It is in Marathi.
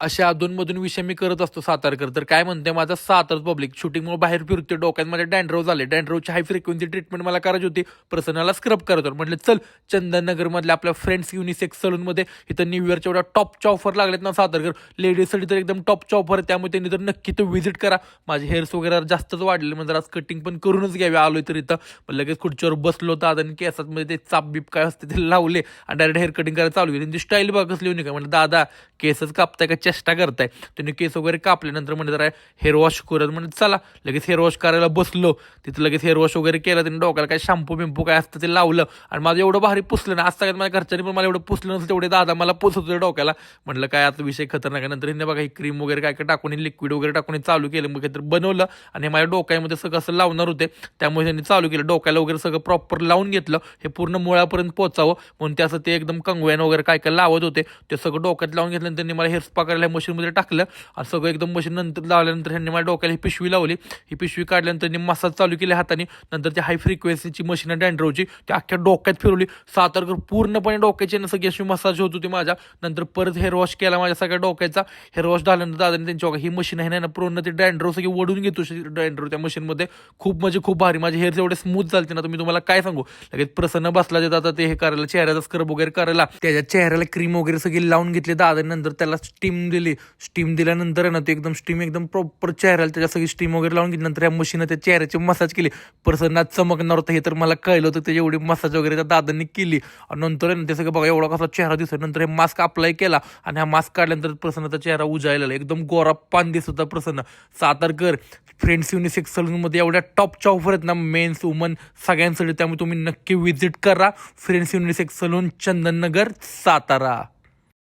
अशा अधूनमधून विषय मी करत असतो सातारकर. तर काय म्हणते माझा सातार पब्लिक शूटिंगमुळे बाहेर फिरते, डोक्यात माझ्या डॅन्ड्रव झाले. डॅन्ड्रवची हाय फ्रिक्वेन्सी ट्रीटमेंट मला करायची होती. प्रसन्नाला स्क्रब करत होतो. म्हटलं चल चंदननगरमधल्या आपल्या फ्रेंड्स युनिसेक्स सलूनमध्ये इथं न्यू इयरच्या एवढ्या टॉपच्या ऑफर लागलेत ना सातारकर. लेडीजसाठी तर एकदम टॉपच्या ऑफर आहे. त्यामुळे त्यांनी तर नक्की तो व्हिजिट करा. माझे हेअर्स वगैरे जास्तच वाढलेले, म्हणजे आज कटिंग पण करूनच घ्यावे आलोय तर इथं. पण लगेच खुर्चीवर बसलो होतो दादानी केसातमध्ये ते चाप बीप काय असते ते लावले आणि डायरेक्ट हेअर कटिंग करायला चालू केली. त्यांची स्टाईल बघा कसली होती. काय म्हणजे दादा केसच कापताय का चेष्टा करताय. त्यांनी केस वगैरे कापल्यानंतर म्हणजे जरा हेअर वॉश करत म्हणजे चला लगेच हेअर वॉश करायला बसलो. तिथं लगेच हेअर वॉश वगैरे केलं. त्यांनी डोक्याला काय शॅम्पू बिंपू काय असतं ते लावलं आणि माझं एवढं भारी पुसलं ना. आज सगळ्यात माझ्या घरच्यांनी पण मला एवढं पुसलं नसतं तेवढे दादा मला पुसत होते डोक्याला. म्हटलं काय आता विषय खतरनाक आहे. नंतर हिने बघा ही क्रीम वगैरे काय काय टाकून लिक्विड वगैरे टाकून चालू केलं. मग तर बनवलं आणि माझ्या डोक्यामध्ये सगळं असं लावणार होते. त्यामुळे त्यांनी चालू केलं डोक्याला वगैरे सगळं प्रॉपर लावून घेतलं. हे पूर्ण मुळापर्यंत पोचावं म्हणून ते असं ते एकदम कंगव्यान वगैरे काय काय लावत होते. ते सगळं डोक्यात लावून घेतलं. त्यांनी मला हेअर स्पा करायला मशीनमध्ये टाकलं आणि सगळं एकदम मशीन नंतर लावल्यानंतर ह्यांनी माझ्या डोक्याला ही पिशवी लावली. ही पिशवी काढल्यानंतर त्यांनी मसाज चालू केली हाताने. नंतर ती हाय फ्रिक्वेन्सीची मशीन डॅन्ड्रवची ती अख्ख्या डोक्यात फिरवली. सातारकर पूर्णपणे डोक्याची ना सगळी अशी मसाज होत होती माझ्या. नंतर परत हेअर वॉश केला माझ्या सगळ्या डोक्याचा. हेअर वॉश झाल्यानंतर दादाने त्यांची ही मशीन आहे ना पूर्ण ते डॅन्ड्रव सगळी ओढून घेतो डॅन्ड्रव त्या मशीनमध्ये. खूप म्हणजे खूप भारी माझे हेअर एवढे स्मूथ झालते ना. तुम्ही तुम्हाला काय सांगू. लगेच प्रसन्न बसला देत आता ते हे करायला चेहऱ्याचा स्क्रब वगैरे करायला. त्याच्या चेहऱ्याला क्रीम वगैरे सगळी लावून घेतली दादाने. नंतर त्याला स्टीम दिली. स्टीम दिल्यानंतर आहे ना ते एकदम स्टीम एकदम प्रॉपर चेहऱ्याला त्याच्या सगळी स्टीम वगैरे लावून घेतली. नंतर या मशीनं त्या चेहऱ्याची मसाज केली. प्रसन्नात चमकणार होतं हे तर मला कळलं होतं. त्याची एवढी मसाज वगैरे त्या दादांनी केली आणि नंतर ते सगळं बघा एवढा कसा चेहरा दिसत. नंतर हे मास्क अप्लाय केला आणि हा मास्क काढल्यानंतर प्रसन्नाचा चेहरा उजायला एकदम गोरा पान दिसत होता प्रसन्न. सातारकर फ्रेंड्स युनिसेक्स सलूनमध्ये एवढ्या टॉपच्या ऑफर आहेत ना मेन्स वुमन सगळ्यांसाठी. त्यामुळे तुम्ही नक्की व्हिजिट करा friends unisex salon Chandannagar Satara.